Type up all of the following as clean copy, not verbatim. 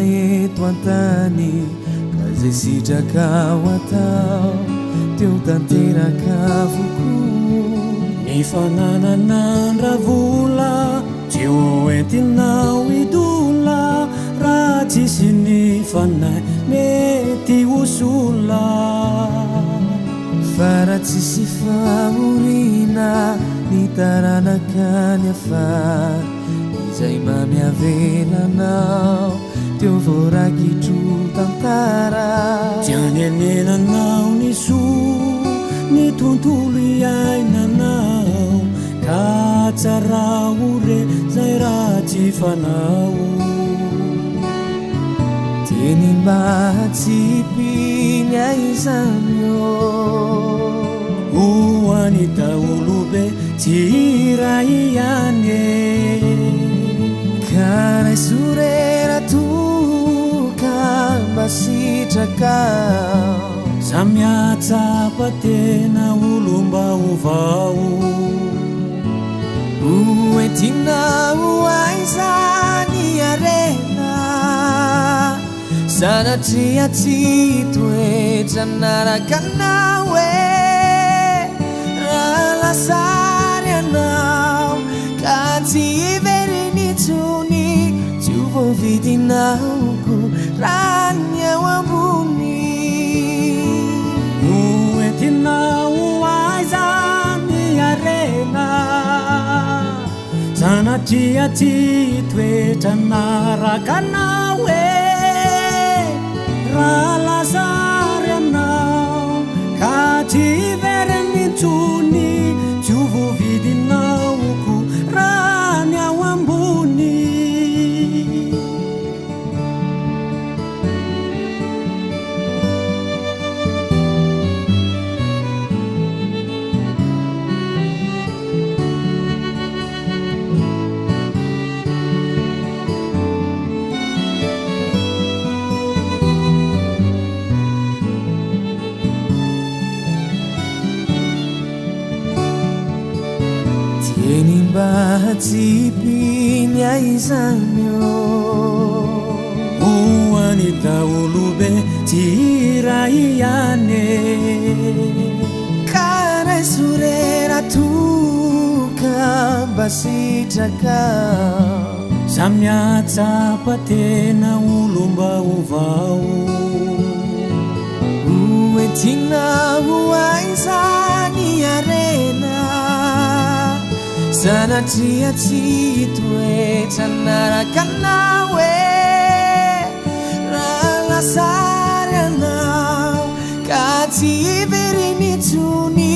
eto antany ka zay sitraka ho atao teo tanteraka avoko ny fanananandravola teo entinao idola raha tsisy ny fanay mety hosola fa raha tsisy fahorina ny taranakany afary izay mamiavelanao teo voarakitro tantara tiany anelanao ny soa ny tontolo iainanao ka tsara ore zay raha tsy fanao teny mahatsipiny aizanyo hoany daolobe tsy ray ihany karay sorera toka mba sitraka samiatsapa tena olomba ovao oentinao aizany arena sanatria tsy toetra narakanao e raha lasary anao ka tsy iverinitsony tsy ho voavidinaoko raha ny ao ambony oentinao aizany arena sanatria tsy toetra narakanao e raha lasary anao ka tsy iverinitsony tsy ho voavidinaoko raha ny ao ambony teny mba hatsipiny aizanyo hoany daolobe tsy ray ihany karay sorera toka mba sitraka samiatsapa tena olomba ovao oentinao aizany arena sanatria tsy toetra narakanao e raha lasary anao ka tsy iverinitsony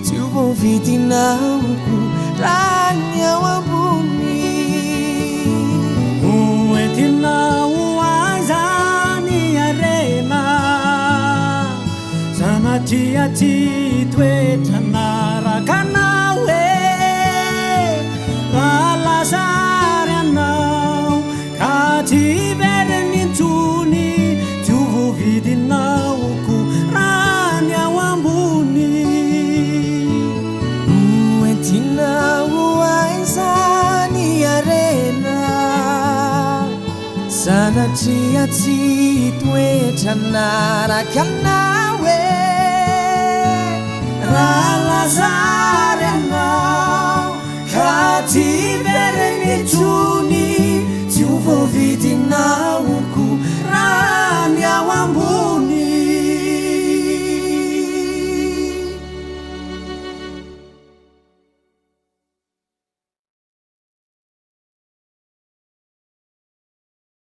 tsy ho voavidinaoko raha ny ao ambony oentinao aizany arena sanatria tsy toetra narakanao e raha lasary anao ka tsy iverinitsony tsy ho voavidinaoko raha ny ao ambony oentinao aizany arena sanatria tsy toetra narakanao e raha lasary anao ka tsy iverinitsony tsy ho voavidinao